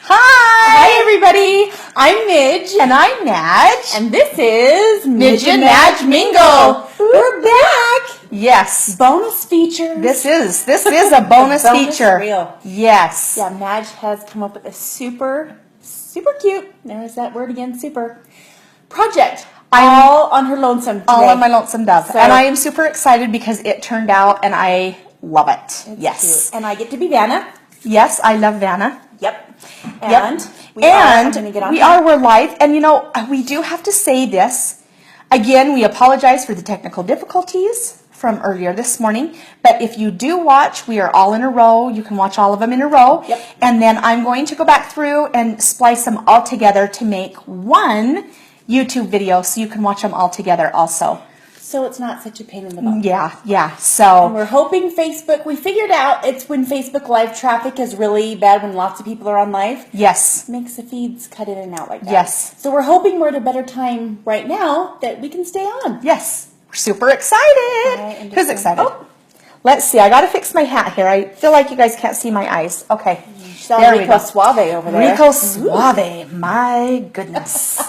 Hi everybody, I'm Midge. And I'm Madge. And this is Midge and Madge Mingle. We're back. Yes. Bonus feature. This is a bonus feature. Reel. Yes. Yeah, Madge has come up with a super cute, there's that word again, super, project. All on her lonesome today. All on my lonesome dove. So, and I am super excited because it turned out and I love it. Yes. Cute. And I get to be Vanna. Yes, I love Vanna. Yep. And we're live. And you know, we do have to say this. Again, we apologize for the technical difficulties from earlier this morning. But if you do watch, we are all in a row. You can watch all of them in a row. Yep. And then I'm going to go back through and splice them all together to make one YouTube video so you can watch them all together also. So it's not such a pain in the butt. Yeah. So and we're hoping Facebook, we figured out it's when Facebook live traffic is really bad when lots of people are on live. Yes. Makes the feeds cut in and out like that. Yes. So we're hoping we're at a better time right now that we can stay on. Yes. We're super excited. Who's excited? Oh. Let's see. I got to fix my hat here. I feel like you guys can't see my eyes. Okay. There we go. Suave over there. Rico Suave. My goodness.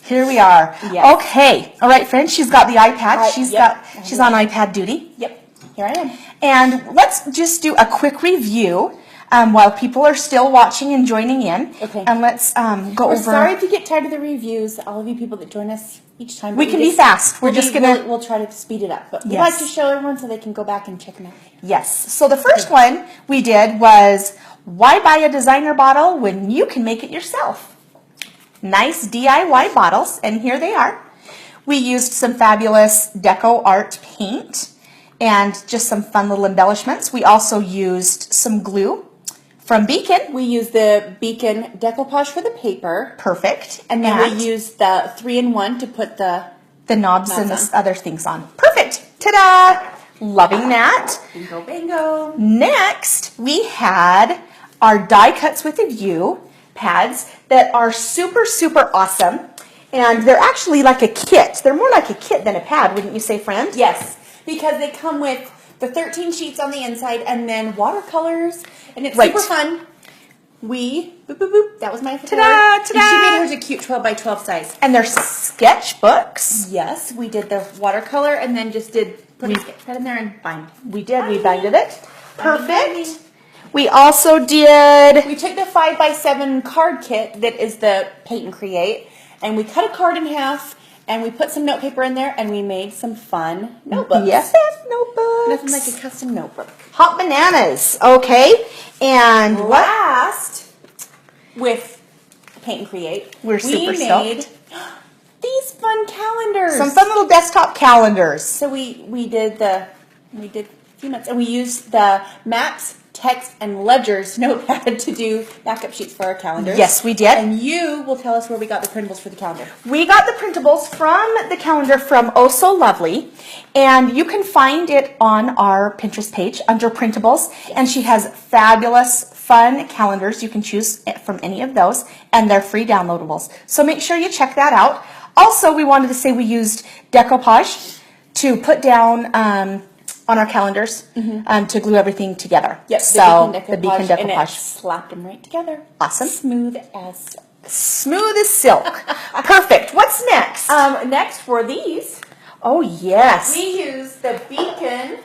Here we are. Yes. Okay. All right, friends. She's got the iPad. She's on iPad duty. Yep. Here I am. And let's just do a quick review while people are still watching and joining in. Okay. And let's go We're over. sorry if you get tired of the reviews. All of you people that join us each time. We can be fast. We'll try to speed it up. But we like to show everyone so they can go back and check them out. Yes. So the first one we did was why buy a designer bottle when you can make it yourself? Nice DIY bottles, and here they are. We used some fabulous deco art paint and just some fun little embellishments. We also used some glue from Beacon. We used the Beacon decoupage for the paper. Perfect. And then we used the 3-in-1 to put the knobs and the other things on. Perfect. Ta-da! Loving that. Bingo, bingo. Next, we had our die cuts with a view pads that are super awesome, and they're actually like a kit. They're more like a kit than a pad, wouldn't you say, friend? Yes, because they come with the 13 sheets on the inside and then watercolors, and it's super fun. That was my ta-da, ta-da. And she made hers a cute 12 by 12 size. And they're sketchbooks. Yes, we did the watercolor and then just put a sketch pad in there and bind. We did. We binded it. Perfect. We also did... We took the 5x7 card kit that is the Paint and Create, and we cut a card in half, and we put some note paper in there, and we made some fun notebooks. Yes, notebooks. Nothing like a custom notebook. Hot bananas. Okay. And last, with Paint and Create, we made these fun calendars. Some fun little desktop calendars. So we did a few months, and we used the Maps, Text, and Ledgers notepad to do backup sheets for our calendars. Yes, we did. And you will tell us where we got the printables for the calendar. We got the printables from the calendar from Oh So Lovely, and you can find it on our Pinterest page under printables. Yes. And she has fabulous, fun calendars. You can choose from any of those, and they're free downloadables. So make sure you check that out. Also, we wanted to say we used decoupage to put down on our calendars to glue everything together. Yes, so the Beacon decoupage. And it slapped them right together. Awesome. Smooth as silk. Smooth as silk. Perfect. What's next? Next for these. Oh, yes. We use the Beacon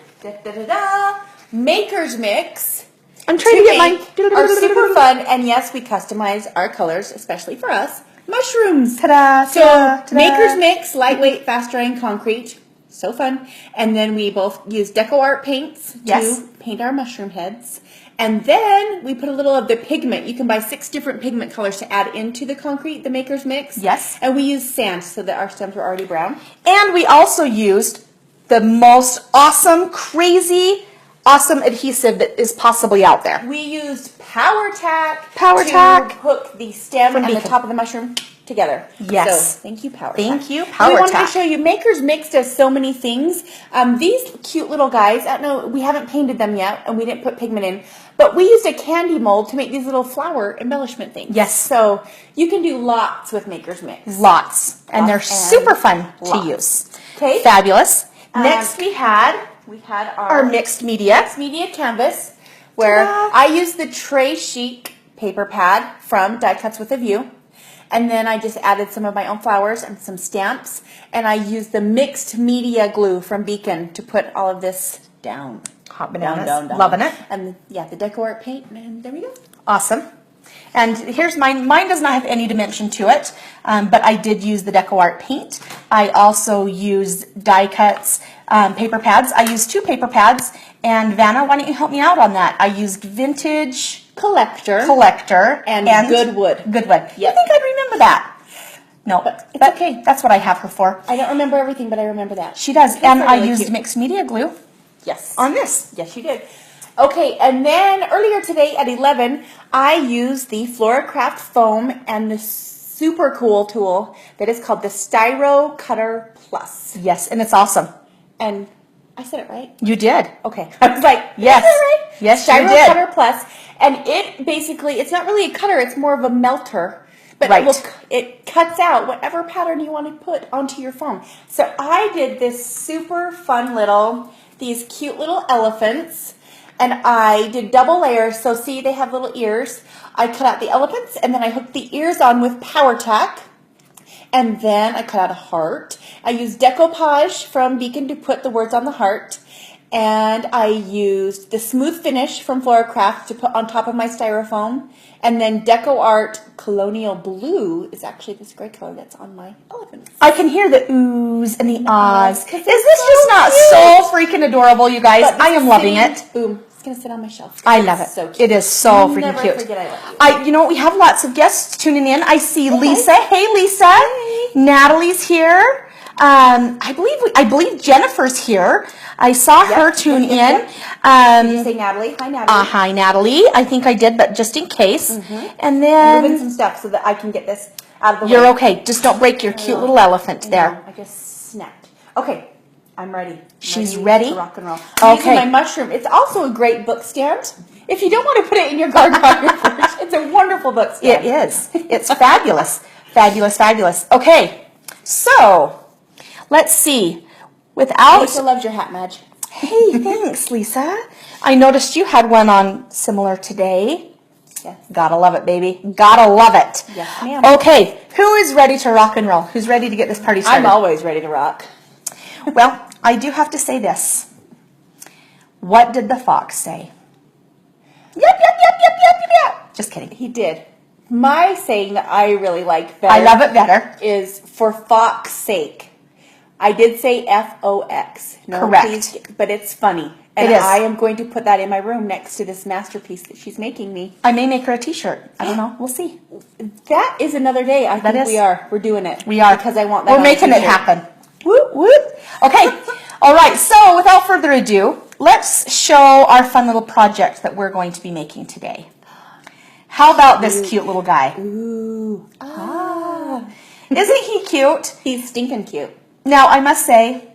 Maker's Mix. I'm trying to get mine. Are super fun, and yes, we customize our colors, especially for us. Mushrooms. Ta-da! So ta-da. Maker's Mix, lightweight, fast drying concrete. So fun. And then we both use deco art paints to paint our mushroom heads. And then we put a little of the pigment. You can buy 6 different pigment colors to add into the concrete, the Maker's Mix. Yes. And we use sand so that our stems were already brown. And we also used the most awesome, crazy, awesome adhesive that is possibly out there. We used Power-tac to hook the stem and the top of the mushroom together. Yes. So, thank you, Power-tac. Thank you, We Power-tac. wanted to show you, Maker's Mix does so many things. These cute little guys, I don't know, we haven't painted them yet, and we didn't put pigment in, but we used a candy mold to make these little flower embellishment things. Yes. So you can do lots with Maker's Mix. Lots. And they're super fun to use. Okay. Fabulous. Next we had our mixed media. Mixed media canvas, where I used the Tray Chic paper pad from Die Cuts with a View. And then I just added some of my own flowers and some stamps. And I used the mixed media glue from Beacon to put all of this down. Hot bananas. Down. Loving it. And yeah, the Deco Art paint, and there we go. Awesome. And here's mine. Mine does not have any dimension to it, but I did use the Deco Art paint. I also used Die Cuts paper pads. I used 2 paper pads. And Vanna, why don't you help me out on that? I used Vintage Collector and Goodwood. Goodwood. Yep. You think I'd remember that? No, but it's but okay. That's what I have her for. I don't remember everything, but I remember that. She does. That's And I really used cute. mixed media glue Yes. on this. Yes, you did. Okay, and then earlier today at 11, I used the Floracraft foam and the super cool tool that is called the Styro Cutter Plus. Yes, and it's awesome. And I said it right? You did. Okay. I was like, Yes. is that right? Yes, you Styro did. Cutter Plus. And it basically, it's not really a cutter, it's more of a melter. But Right. it cuts out whatever pattern you want to put onto your foam. So I did this super fun these cute little elephants. And I did double layers. So see, they have little ears. I cut out the elephants and then I hooked the ears on with Power-tac. And then I cut out a heart. I used decoupage from Beacon to put the words on the heart. And I used the Smooth Finish from Floracraft to put on top of my styrofoam. And then Deco Art Colonial Blue is actually this gray color that's on my elephants. I can hear the oohs and the ahs. Because Is this just not so freaking adorable, you guys? But I am loving sitting- it. Boom. It's going to sit on my shelf. I love it. So cute. It is so freaking Never cute. forget I love you. You know, we have lots of guests tuning in. I see Hey, Lisa. Hey, Lisa. Hey. Natalie's here. I believe Jennifer's here. I saw her tune in. Did you say Natalie? Hi, Natalie. Hi, Natalie. I think I did, but just in case. And I'm moving then some stuff so that I can get this out of the way. you're okay. Just don't break your cute little elephant there. I just snapped. Okay, I'm ready. She's ready? To rock and roll. I'm Okay. using my mushroom. It's also a great book stand. If you don't want to put it in your garden on your porch, it's a wonderful book stand. It is. It's fabulous. Fabulous, fabulous. Okay, so let's see. Without... Lisa loves your hat, Madge. Hey, thanks, Lisa. I noticed you had one on similar today. Yes. Gotta love it, baby. Gotta love it. Yes, ma'am. Okay, who is ready to rock and roll? Who's ready to get this party started? I'm always ready to rock. Well, I do have to say this. What did the fox say? Yep, yep, yep, yep, yep, yep, yep. Just kidding. He did. My saying that I really like better. I love it better. Is for fox's sake. I did say F-O-X. No, Correct. Please, but it's funny. And It is. I am going to put that in my room next to this masterpiece that she's making me. I may make her a t-shirt. I don't know. We'll see. That is another day. I think is. we are. We're doing it. We are. Because I want that We're on a making it t-shirt. happen. Whoop, whoop. Okay. All right. So without further ado, let's show our fun little project that we're going to be making today. How about this cute little guy? Ooh. Ah. Isn't he cute? He's stinking cute. Now, I must say,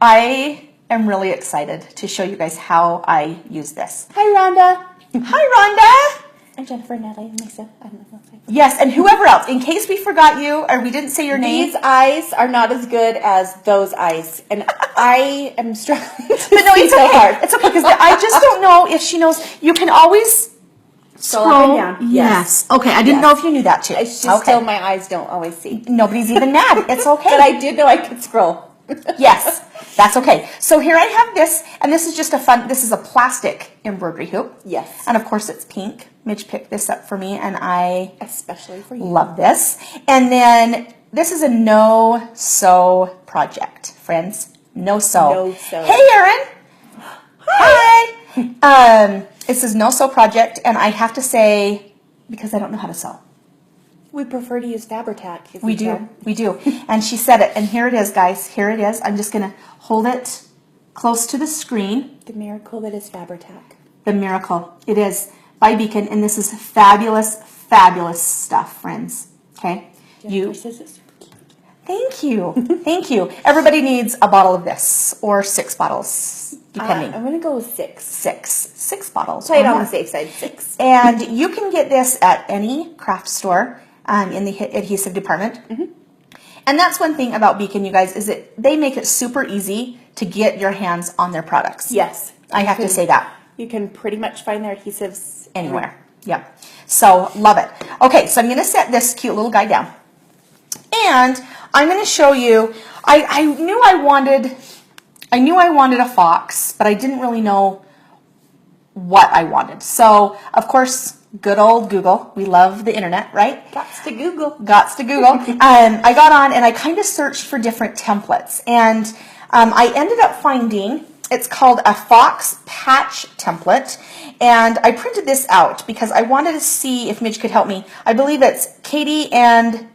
I am really excited to show you guys how I use this. Hi, Rhonda. Hi, Rhonda. I'm Jennifer, Natalie, and Lisa. I don't know. Yes, and whoever else, in case we forgot you or we didn't say your name. These eyes are not as good as those eyes, and I am struggling. But no, it's so okay. hard. It's okay because I just don't know if she knows. You can always Scroll up and down. Yes. Okay, I didn't know if you knew that too. It's just still my eyes don't always see. Nobody's even mad. It's okay. But I did know I could scroll. Yes, that's okay. So here I have this, and this is just this is a plastic embroidery hoop. Yes. And of course it's pink. Midge picked this up for me, and I Especially for you. love this. And then this is a no-sew project, friends. No-sew. No-sew. Hey, Erin. Hi. This is no-sew project, and I have to say, because I don't know how to sew. We prefer to use Fabri-tac. If We do. can. We do. And she said it. And here it is, guys. Here it is. I'm just going to hold it close to the screen. The miracle that is Fabri-tac. The miracle. It is by Beacon. And this is fabulous, fabulous stuff, friends. Okay? Jennifer says it's cute. Thank you. Thank you. Everybody needs a bottle of this or 6 bottles, depending. I'm going to go with 6. 6 bottles. Play it or on more. the safe side. 6. And you can get this at any craft store in the adhesive department. And that's one thing about Beacon, you guys, is that they make it super easy to get your hands on their products. Yes. I have to say that. You can pretty much find their adhesives Anywhere. Yep. So love it. Okay, so I'm going to set this cute little guy down. And I'm going to show you, I knew I wanted a fox, but I didn't really know what I wanted. So, of course, good old Google. We love the internet, right? Gots to Google. Gots to Google. I got on and I kind of searched for different templates. And I ended up finding, it's called a fox patch template. And I printed this out because I wanted to see if Midge could help me. I believe it's Katie and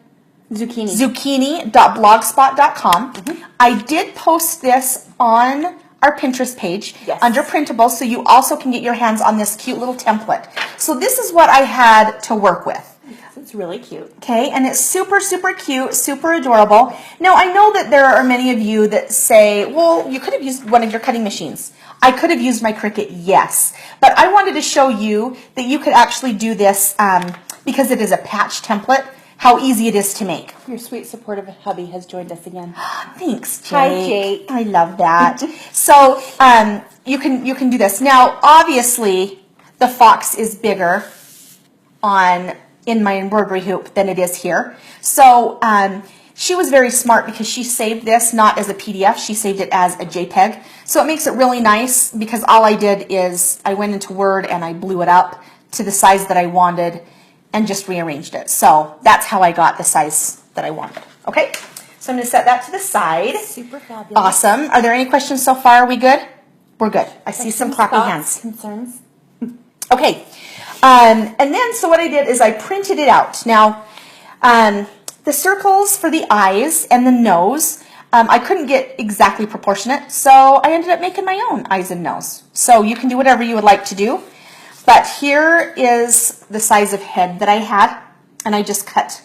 zucchini.blogspot.com. I did post this on our Pinterest page under printables, so you also can get your hands on this cute little template. So this is what I had to work with. It's really cute. Okay, and it's super, super cute, super adorable. Now, I know that there are many of you that say, well, you could have used one of your cutting machines. I could have used my Cricut, yes. But I wanted to show you that you could actually do this because it is a patch template, how easy it is to make. Your sweet, supportive hubby has joined us again. Thanks, Jake. Hi, Jake. I love that. So you can do this. Now, obviously, the fox is bigger in my embroidery hoop than it is here. So she was very smart because she saved this not as a PDF, she saved it as a JPEG. So it makes it really nice because all I did is I went into Word and I blew it up to the size that I wanted and just rearranged it. So that's how I got the size that I wanted. Okay, so I'm going to set that to the side. Super fabulous. Awesome. Are there any questions so far? Are we good? We're good. I see some clapping hands. Concerns? Okay. And then, so what I did is I printed it out. Now, the circles for the eyes and the nose, I couldn't get exactly proportionate, so I ended up making my own eyes and nose. So you can do whatever you would like to do. But here is the size of head that I had, and I just cut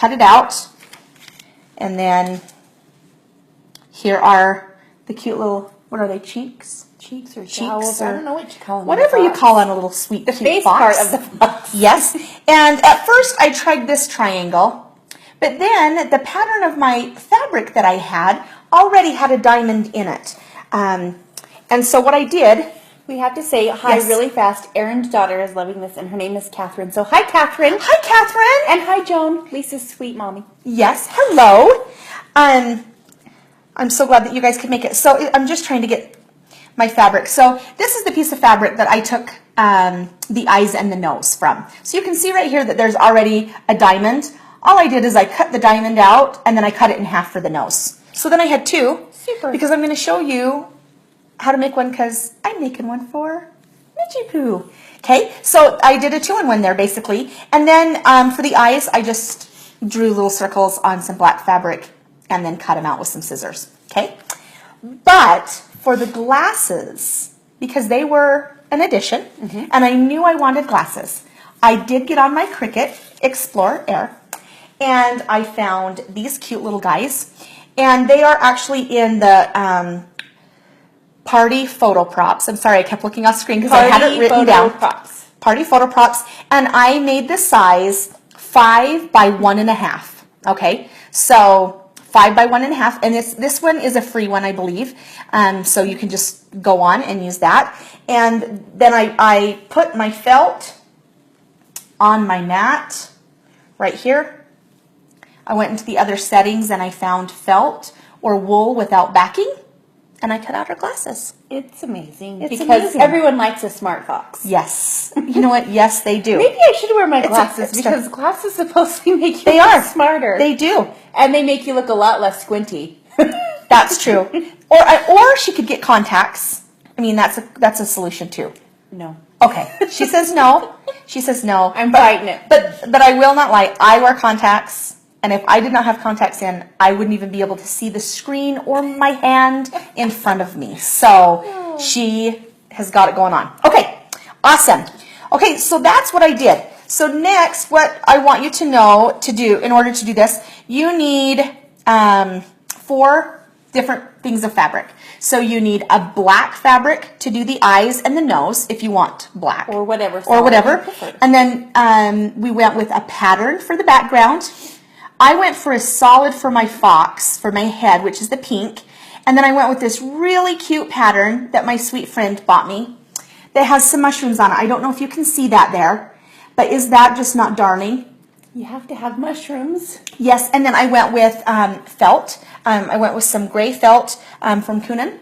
it out. And then here are the cute little, what are they, cheeks? Cheeks or jowls, I don't know what you call them. Whatever you call on a little sweet cute face fox. part of the fox. Yes. And at first I tried this triangle, but then the pattern of my fabric that I had already had a diamond in it. And so what I did, we have to say hi really fast. Erin's daughter is loving this, and her name is Catherine. So hi, Catherine. Hi, Catherine. And hi, Joan, Lisa's sweet mommy. Yes, hello. I'm so glad that you guys could make it. So I'm just trying to get my fabric. So this is the piece of fabric that I took the eyes and the nose from. So you can see right here that there's already a diamond. All I did is I cut the diamond out, and then I cut it in half for the nose. So then I had two. Super. Because I'm going to show you how to make one because I'm making one for Midge Poo. Okay, so I did a 2-in-1 there basically. And then for the eyes, I just drew little circles on some black fabric and then cut them out with some scissors. Okay, but for the glasses, because they were an addition, and I knew I wanted glasses, I did get on my Cricut Explorer Air, and I found these cute little guys, and they are actually in the Party Photo Props. I'm sorry, I kept looking off screen because I had it written down. Party Photo Props, and I made the size 5 by 1.5. Okay, so 5 by 1.5, and this one is a free one, I believe. So you can just go on and use that. And then I put my felt on my mat right here. I went into the other settings and I found felt or wool without backing, and I cut out her glasses. It's amazing because everyone likes a smart fox. Yes. You know what? Yes, they do. Maybe I should wear my glasses because glasses supposedly make you look smarter. They do. And they make you look a lot less squinty. That's true. Or she could get contacts. I mean, that's a solution too. No. Okay. She says no. She says no. I'm fighting it. But I will not lie. I wear contacts. And if I did not have contacts in, I wouldn't even be able to see the screen or my hand in front of me. So she has got it going on. Okay, awesome. Okay, so that's what I did. So next, what I want you to know to do in order to do this, you need 4 different things of fabric. So you need a black fabric to do the eyes and the nose if you want black. Or whatever. Or whatever. And then we went with a pattern for the background. I went for a solid for my fox, for my head, which is the pink. And then I went with this really cute pattern that my sweet friend bought me that has some mushrooms on it. I don't know if you can see that there. But is that just not darning? You have to have mushrooms. Yes, and then I went with felt. I went with some gray felt from Kunin.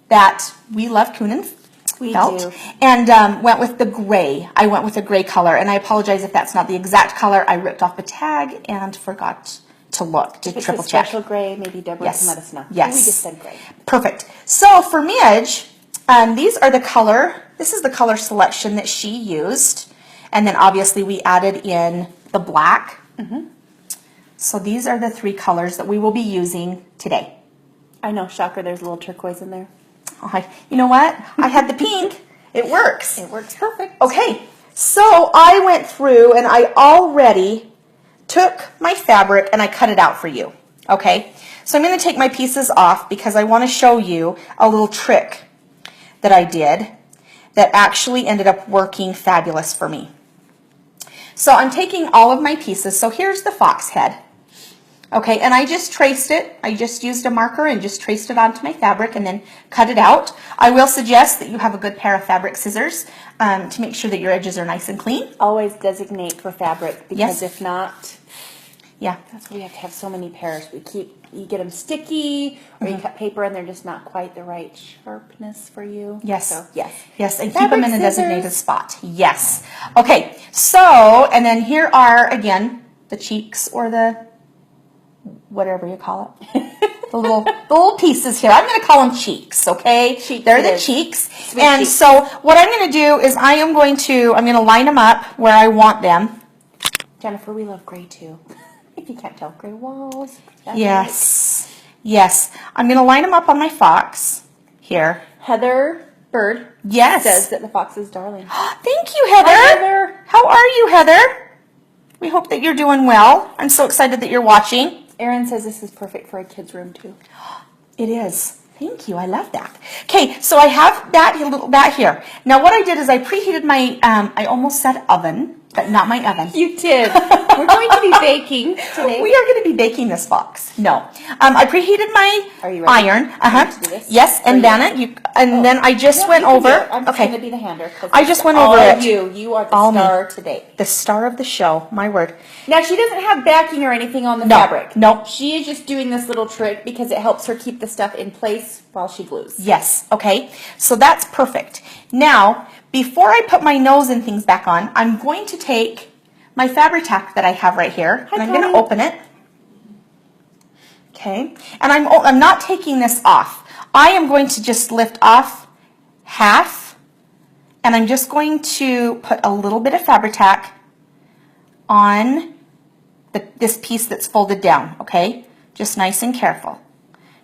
That we love Kunin felt. do. And went with the gray. I went with a gray color, and I apologize if that's not the exact color. I ripped off the tag and forgot to look to triple It's a check. special gray, maybe Deborah can let us know. Yes. We just said gray. Perfect. So for Midge, these are the color. This is the color selection that she used, and then obviously we added in the black. So these are the 3 colors that we will be using today. I know, shocker, there's a little turquoise in there. You know what? I had the pink. It works. It works perfect. Okay, so I went through and I already took my fabric and I cut it out for you. Okay, so I'm going to take my pieces off because I want to show you a little trick that I did that actually ended up working fabulous for me. So I'm taking all of my pieces. So here's the fox head. Okay, and I just traced it. I just used a marker and just traced it onto my fabric and then cut it out. I will suggest that you have a good pair of fabric scissors to make sure that your edges are nice and clean. Always designate for fabric because if not, that's why we have to have so many pairs. You get them sticky, or you cut paper and they're just not quite the right sharpness for you. Yes. So, yes. Yes, and keep Fabric them in a scissors. designated spot. Yes. Okay, so, and then here are, again, the cheeks or the, whatever you call it. the little pieces here. I'm going to call them cheeks, okay? They're the cheeks. Sweet and cheeks. so what I'm going to do is I'm going to line them up where I want them. Jennifer, we love gray too. If you can't tell, gray walls. Yes. Yes. I'm going to line them up on my fox here. Heather Bird says that the fox is darling. Thank you, Heather. Hi, Heather. How are you, Heather? We hope that you're doing well. I'm so excited that you're watching. Erin says this is perfect for a kid's room too. It is. Thank you. I love that. Okay, so I have that here. Now what I did is I preheated my, I almost said oven, but not my oven. You did. We're going to be baking today. We are going to be baking this box. No. I preheated my Are you ready? iron. To do this? Yes, and then then I just went over. I'm just going to be the hander. I just went over it. You are the star today. The star of the show. My word. Now, she doesn't have backing or anything on the fabric. No. She is just doing this little trick because it helps her keep the stuff in place while she glues. Yes. Okay. So that's perfect. Now, before I put my nose and things back on, I'm going to take my Fabri-tac that I have right here, and I'm going to open it. Okay. And I'm not taking this off. I am going to just lift off half, and I'm just going to put a little bit of Fabri-tac on this piece that's folded down, okay? Just nice and careful.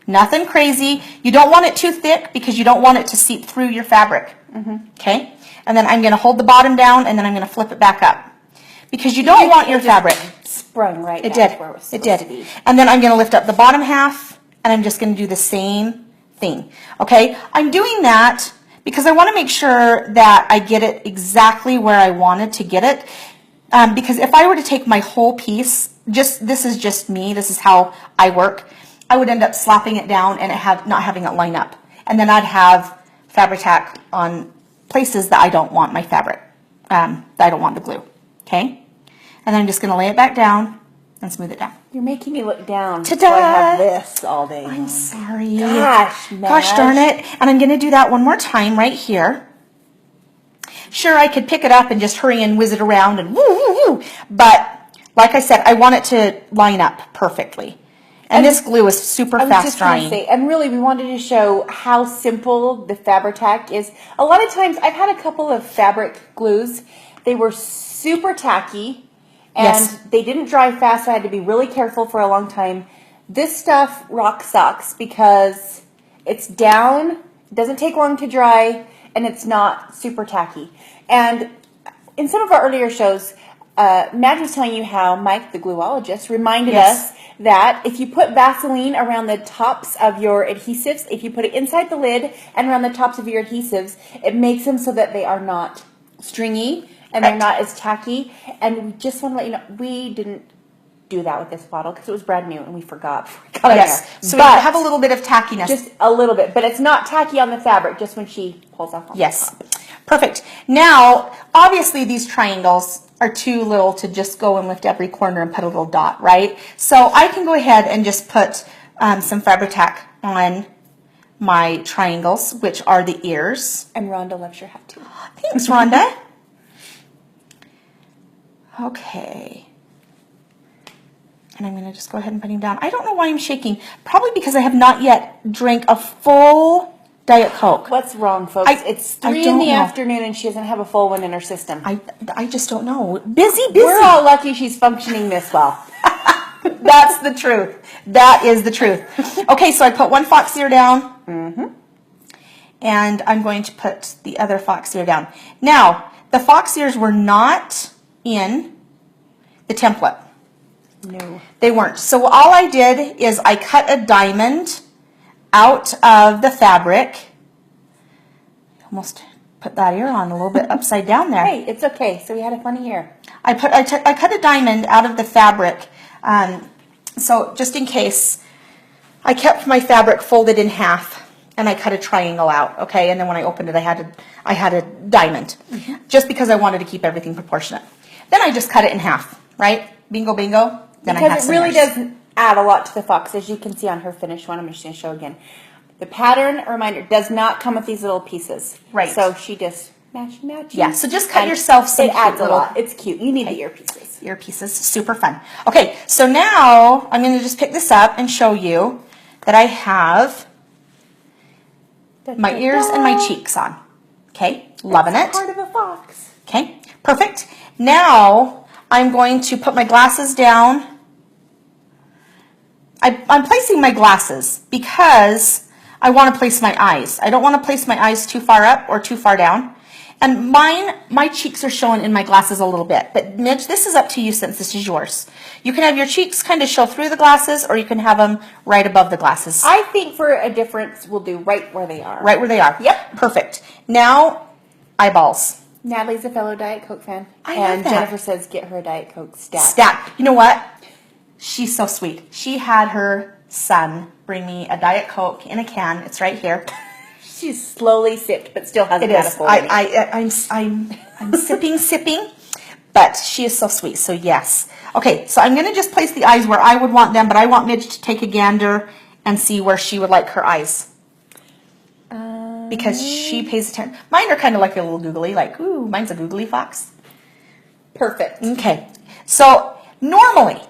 Nothing crazy. You don't want it too thick because you don't want it to seep through your fabric, okay? And then I'm going to hold the bottom down, and then I'm going to flip it back up because you don't want your fabric. Sprung right It back did. where it was It supposed did. to be. And then I'm going to lift up the bottom half, and I'm just going to do the same thing, okay? I'm doing that because I want to make sure that I get it exactly where I wanted to get it. Because if I were to take my whole piece, this is just me, this is how I work, I would end up slapping it down and not having it line up. And then I'd have Fabri-tac on places that I don't want my fabric, that I don't want the glue, okay? And then I'm just going to lay it back down and smooth it down. You're making me look down. Ta-da! So I have this all day long. I'm sorry. Gosh, Gosh darn it. And I'm going to do that one more time right here. Sure, I could pick it up and just hurry and whiz it around and woo, woo, woo. But like I said, I want it to line up perfectly. And this glue is super fast drying. And really, we wanted to show how simple the Fabri-tac is. A lot of times, I've had a couple of fabric glues. They were super tacky, and they didn't dry fast, so I had to be really careful for a long time. This stuff rock socks because it's down, it doesn't take long to dry, and it's not super tacky. And in some of our earlier shows, Madge was telling you how Mike, the gluologist, reminded us that if you put Vaseline around the tops of your adhesives, if you put it inside the lid and around the tops of your adhesives, it makes them so that they are not stringy and they're not as tacky. And we just want to let you know, we didn't do that with this bottle because it was brand new and we forgot. So we have a little bit of tackiness. Just a little bit, but it's not tacky on the fabric, just when she pulls off on the top. Perfect. Now, obviously these triangles are too little to just go and lift every corner and put a little dot, right? So I can go ahead and just put some Fabri-tac on my triangles, which are the ears. And Rhonda loves your hat too. Thanks, Rhonda. Okay. And I'm going to just go ahead and put him down. I don't know why I'm shaking. Probably because I have not yet drank a full Diet Coke. What's wrong, folks? It's 3 in the afternoon and she doesn't have a full one in her system. I just don't know. Busy. We're all lucky she's functioning this well. That's the truth. That is the truth. Okay, so I put one fox ear down. And I'm going to put the other fox ear down. Now, the fox ears were not in the template. No. They weren't. So all I did is I cut a diamond out of the fabric. Almost put that ear on a little bit upside down there. Hey, it's okay. So we had a funny ear. I cut a diamond out of the fabric. So just in case, I kept my fabric folded in half and I cut a triangle out, okay? And then when I opened it, I had a diamond, just because I wanted to keep everything proportionate. Then I just cut it in half, right? Bingo, bingo. Then because I have it really does add a lot to the fox, as you can see on her finished one. I'm just going to show again. The pattern, a reminder, does not come with these little pieces. Right. So she just match. Yeah, so just cut yourself some It adds a lot. It's cute. You need the ear pieces. Ear pieces, super fun. Okay, so now I'm going to just pick this up and show you that I have my ears and my cheeks on. Okay, loving it. Part of a fox. Okay, perfect. Now I'm going to put my glasses down. I'm placing my glasses because I want to place my eyes. I don't want to place my eyes too far up or too far down. And my cheeks are showing in my glasses a little bit. But Midge, this is up to you since this is yours. You can have your cheeks kind of show through the glasses, or you can have them right above the glasses. I think for a difference, we'll do right where they are. Right where they are. Yep. Perfect. Now, eyeballs. Natalie's a fellow Diet Coke fan. I love and that. Jennifer says get her a Diet Coke stat. Stat. You know what? She's so sweet. She had her son bring me a Diet Coke in a can. It's right here. She's slowly sipped, but still hasn't had a full one. I'm sipping, but she is so sweet. So yes. Okay, so I'm going to just place the eyes where I would want them, but I want Midge to take a gander and see where she would like her eyes. Because she pays attention. Mine are kind of like a little googly, like, ooh, mine's a googly fox. Perfect. Okay, so normally,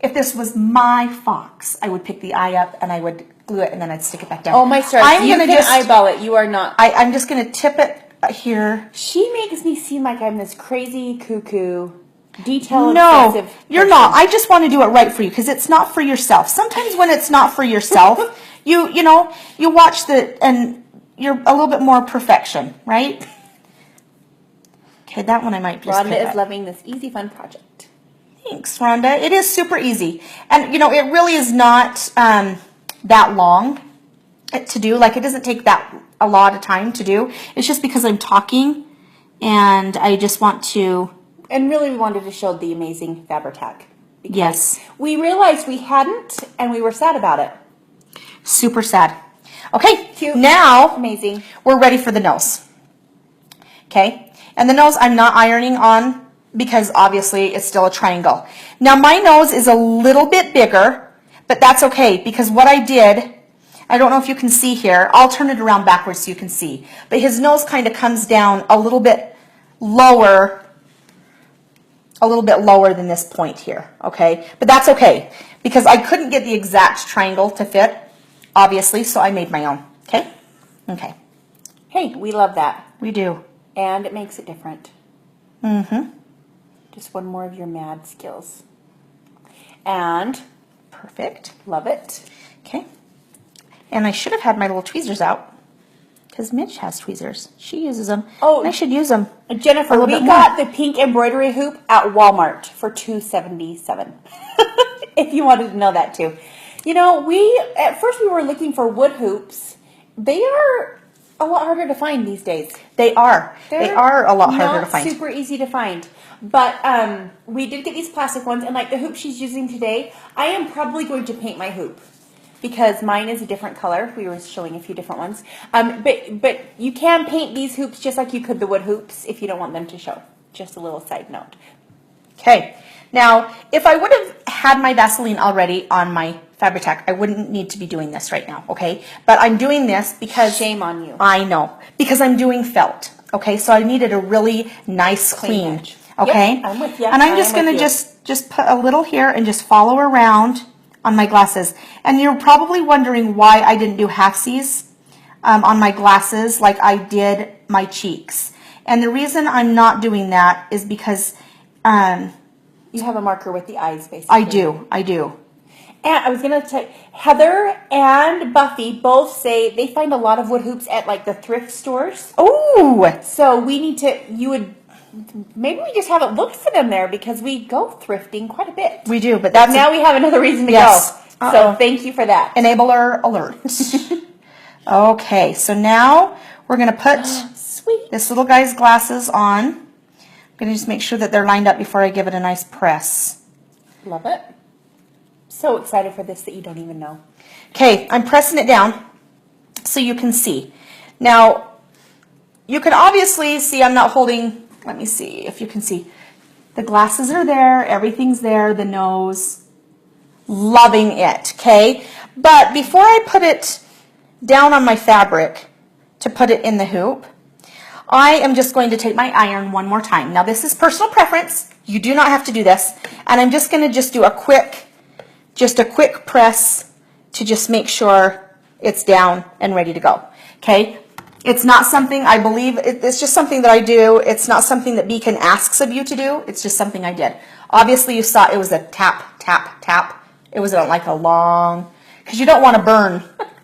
if this was my fox, I would pick the eye up and I would glue it and then I'd stick it back down. Oh my stars, you can eyeball it. You are not. I'm just going to tip it here. She makes me seem like I'm this crazy cuckoo, detail obsessive person. You're not. I just want to do it right for you because it's not for yourself. Sometimes when it's not for yourself, you watch and you're a little bit more perfection, right? Okay, that one I might just Rhonda is loving this easy fun project. Thanks, Rhonda. It is super easy. And, it really is not that long to do. Like, it doesn't take a lot of time to do. It's just because I'm talking and I just want to... And really we wanted to show the amazing Fabri-tac. Yes. We realized we hadn't and we were sad about it. Super sad. Okay, cute. Now amazing. We're ready for the nose. Okay, and the nose I'm not ironing on because obviously it's still a triangle. Now my nose is a little bit bigger, but that's okay because what I did, I don't know if you can see here, I'll turn it around backwards so you can see, but his nose kind of comes down a little bit lower than this point here, okay? But that's okay because I couldn't get the exact triangle to fit, obviously, so I made my own, okay? Okay. Hey, we love that. We do. And it makes it different. Mm-hmm. Just one more of your mad skills. And perfect. Love it. Okay. And I should have had my little tweezers out because Midge has tweezers. She uses them. Oh, and I should use them. Jennifer, we got the pink embroidery hoop at Walmart for $2.77. If you wanted to know that too. At first we were looking for wood hoops. They are a lot harder to find these days. They are. They are a lot harder to find. Super easy to find. But we did get these plastic ones, and like the hoop she's using today, I am probably going to paint my hoop. because mine is a different color. We were showing a few different ones. But you can paint these hoops just like you could the wood hoops if you don't want them to show. Just a little side note. Okay. Now, if I would have had my Vaseline already on my Fabri-tac, I wouldn't need to be doing this right now, okay? But I'm doing this because... Shame on you. I know. Because I'm doing felt, okay? So I needed a really nice clean, edge. okay? Yep, I'm with you. And I'm just going to just put a little here and just follow around on my glasses. And you're probably wondering why I didn't do halfsies on my glasses like I did my cheeks. And the reason I'm not doing that is because... you have a marker with the eyes, basically. I do. And I was going to tell you, Heather and Buffy both say they find a lot of wood hoops at like the thrift stores. Oh! So we need to, maybe we just haven't looked for them there because we go thrifting quite a bit. We do, but that's... Now we have another reason to Yes. go. So thank you for that. Enabler alert. Okay, so now we're going to put Sweet. this little guy's glasses on. I'm going to just make sure that they're lined up before I give it a nice press. Love it. So excited for this that you don't even know. Okay, I'm pressing it down so you can see. Now, you can obviously see I'm not holding, let me see if you can see. The glasses are there, everything's there, the nose. Loving it, okay? But before I put it down on my fabric to put it in the hoop, I am just going to take my iron one more time. Now this is personal preference. You do not have to do this. And I'm just going to just do a quick press to just make sure it's down and ready to go. Okay? It's not something I believe, it's just something that I do. It's not something that Beacon asks of you to do. It's just something I did. Obviously you saw it was a tap, tap, tap. It wasn't like a long, because you don't want to burn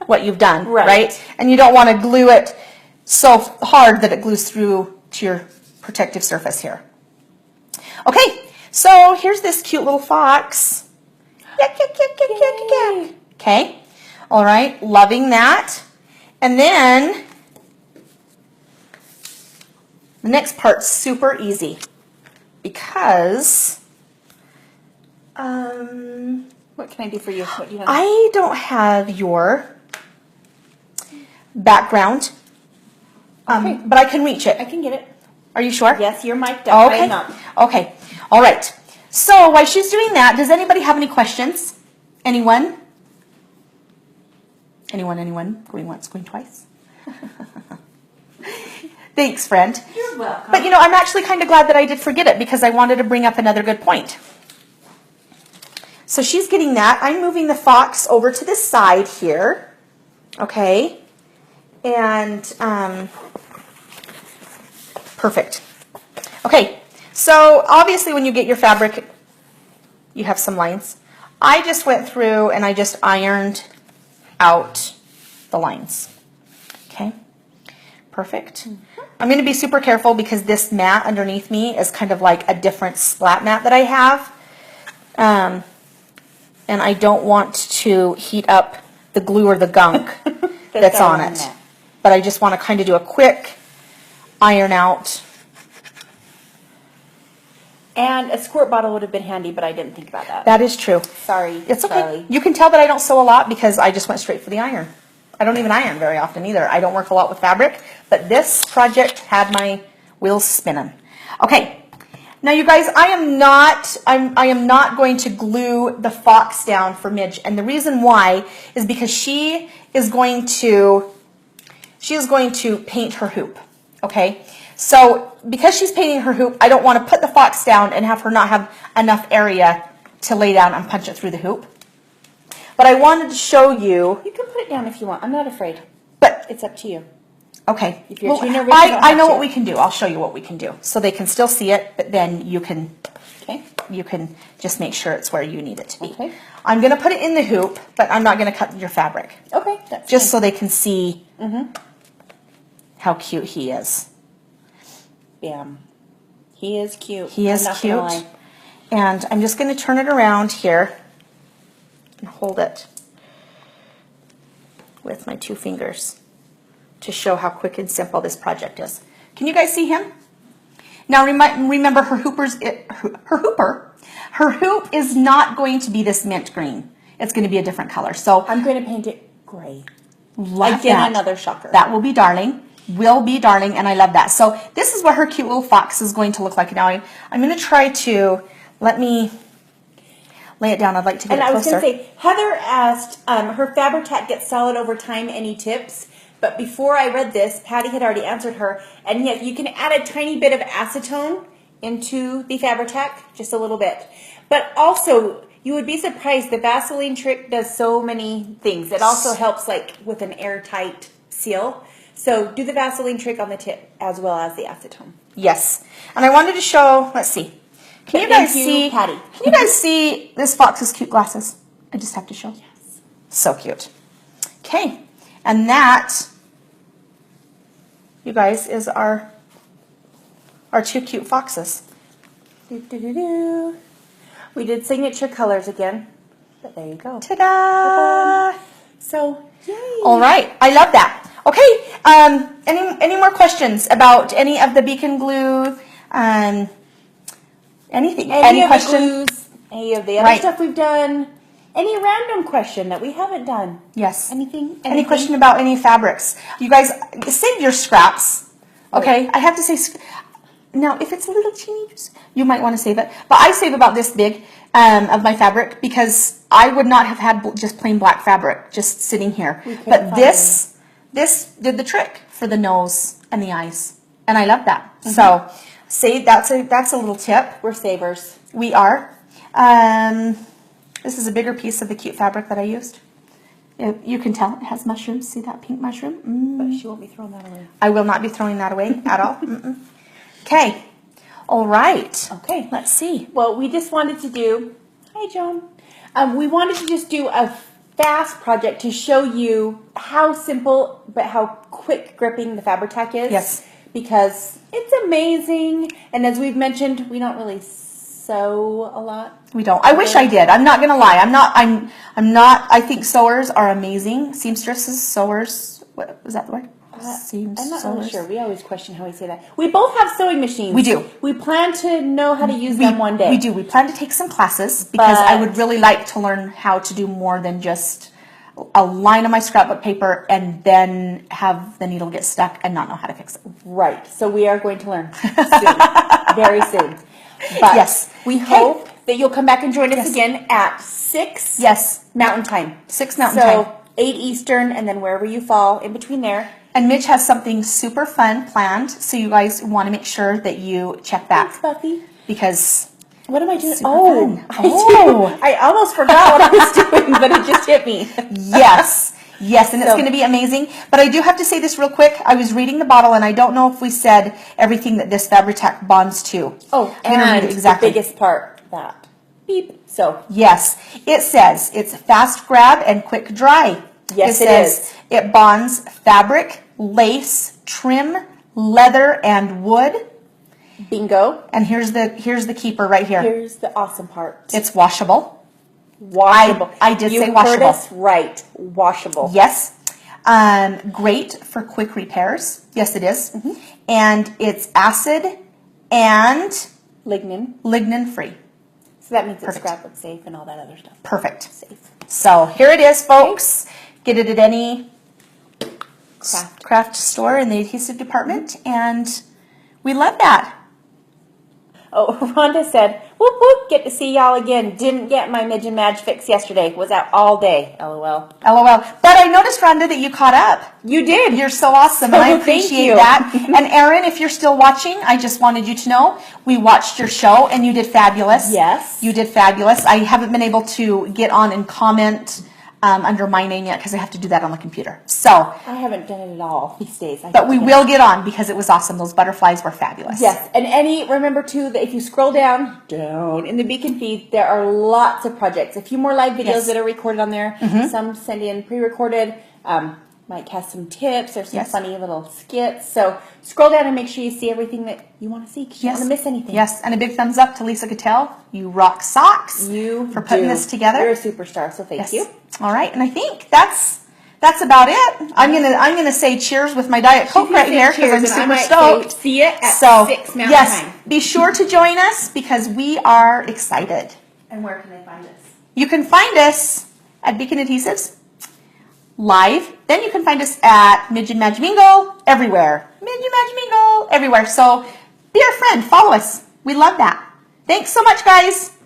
what you've done, right? And you don't want to glue it so hard that it glues through to your protective surface here. Okay, so here's this cute little fox. Okay, all right, loving that. And then the next part's super easy because what can I do for you? What do you have? I don't have your background, but I can reach it. I can get it. Are you sure? Yes, you're mic'd up. Okay. Okay. All right. So while she's doing that, does anybody have any questions? Anyone? Anyone? Going once, going twice? Thanks, friend. You're welcome. But you know, I'm actually kind of glad that I did forget it because I wanted to bring up another good point. So she's getting that. I'm moving the fox over to the side here. Okay. And perfect. Okay. So obviously when you get your fabric, you have some lines. I just went through and I just ironed out the lines. Okay. Perfect. I'm going to be super careful because this mat underneath me is kind of like a different splat mat that I have. And I don't want to heat up the glue or the gunk that's on it. But I just want to kind of do a quick iron out. And a squirt bottle would have been handy, but I didn't think about that. That is true. Sorry. It's okay. Charlie. You can tell that I don't sew a lot because I just went straight for the iron. I don't even iron very often either. I don't work a lot with fabric, but this project had my wheels spinning. Okay. Now you guys, I am not going to glue the fox down for Midge, and the reason why is because she is going to paint her hoop. Okay? So because she's painting her hoop, I don't want to put the fox down and have her not have enough area to lay down and punch it through the hoop. But I wanted to show you. You can put it down if you want. I'm not afraid. But it's up to you. Okay. If you're too nervous, you don't I have know to. what we can do. I'll show you what we can do. So they can still see it, but then you can just make sure it's where you need it to be. Okay. I'm going to put it in the hoop, but I'm not going to cut your fabric. Okay. That's just fine. so they can see how cute he is. Bam. He is cute. He is cute. And I'm just going to turn it around here and hold it with my 2 fingers to show how quick and simple this project is. Can you guys see him? Now remember her hoop is not going to be this mint green. it's going to be a different color. So I'm going to paint it gray. Love Again, that. another shocker. That will be darling. Will be darling, and I love that. So this is what her cute little fox is going to look like. Now I'm going to try to, let me lay it down. I'd like to get it closer. And I was going to say, Heather asked, her Fabri-tac gets solid over time, any tips? But before I read this, Patty had already answered her, and yes, you can add a tiny bit of acetone into the Fabri-tac, just a little bit. But also, you would be surprised, the Vaseline trick does so many things. It also helps like with an airtight seal. So do the Vaseline trick on the tip as well as the acetone. Yes. And I wanted to show, let's see. Can you guys see, Patty. Can you guys see this fox's cute glasses? I just have to show. Yes. So cute. Okay. And that, you guys, is our two cute foxes. Do-do-do-do. We did signature colors again, but there you go. Ta-da! So, yay. All right. I love that. Okay. Any more questions about any of the Beacon glue? Anything? Any of questions? the glues, any of the other stuff we've done? Any random question that we haven't done? Yes. Anything? Any question about any fabrics? You guys, save your scraps. Okay. I have to say, now if it's a little teeny, you might want to save it. But I save about this big of my fabric because I would not have had just plain black fabric just sitting here. But this did the trick for the nose and the eyes, and I love that. So, save. That's a little tip. We're savers. We are. This is a bigger piece of the cute fabric that I used. You can tell it has mushrooms. See that pink mushroom? But she won't be throwing that away. I will not be throwing that away at all. Okay. All right. Okay. Let's see. Well, we just wanted to do, hi Joan. We wanted to just do a fast project to show you how simple but how quick gripping the Fabri-tac is. Yes. Because it's amazing. And as we've mentioned, we don't really sew a lot. We don't. I wish I did. I'm not going to lie. I'm not. I think sewers are amazing. Seamstresses, sewers. What was that the word? I'm not really sure. We always question how we say that. We both have sewing machines. We do. We plan to know how to use them one day. We do. We plan to take some classes because I would really like to learn how to do more than just a line on my scrapbook paper and then have the needle get stuck and not know how to fix it. Right. So we are going to learn soon. Very soon. But yes. We hope that you'll come back and join us again at 6 Mountain Time. 6 Mountain Time. So 8 Eastern and then wherever you fall in between there. And Midge has something super fun planned, so you guys want to make sure that you check that. Thanks, Buffy. Because what am I doing? Fun. I almost forgot what I was doing, but it just hit me. Yes, and it's going to be amazing. But I do have to say this real quick. I was reading the bottle, and I don't know if we said everything that this Fabri-tac bonds to. Oh, and exactly. The biggest part, that beep. So yes, it says it's fast grab and quick dry. Yes, it says it bonds fabric, lace, trim, leather, and wood. Bingo. And here's the keeper right here. Here's the awesome part. It's washable. Washable. I did say You washable. heard us right. Washable. Yes. Great for quick repairs. Yes, it is. And it's acid and lignin free. So that means it's scrapbook safe and all that other stuff. Perfect. Safe. So here it is, folks. Get it at any craft store in the adhesive department, and we love that. Oh, Rhonda said, whoop whoop, get to see y'all again. Didn't get my Midge and Madge fix yesterday. Was out all day. LOL. LOL. But I noticed, Rhonda, that you caught up. You did. You're so awesome, and I appreciate that. And Erin, if you're still watching, I just wanted you to know we watched your show, and you did fabulous. Yes. You did fabulous. I haven't been able to get on and comment under my name yet because I have to do that on the computer. So I haven't done it at all these days. But we will get on because it was awesome. Those butterflies were fabulous. Yes, and remember too that if you scroll down in the Beacon feed, there are lots of projects. A few more live videos that are recorded on there. Some send in pre-recorded. Mike has some tips. There's some funny little skits. So scroll down and make sure you see everything that you want to see because you don't want to miss anything. Yes, and a big thumbs up to Lisa Cattell. You rock socks for putting this together. You're a superstar, so thank you. All right, and I think that's about it. I'm gonna say cheers with my Diet Coke right here because I'm super stoked. See it at 6 Mountain Time. Be sure to join us because we are excited. And where can they find us? You can find us at Beacon Adhesives live. Then you can find us at Midge and Madge Mingle everywhere. Midge and Madge Mingle everywhere. So be our friend. Follow us. We love that. Thanks so much, guys.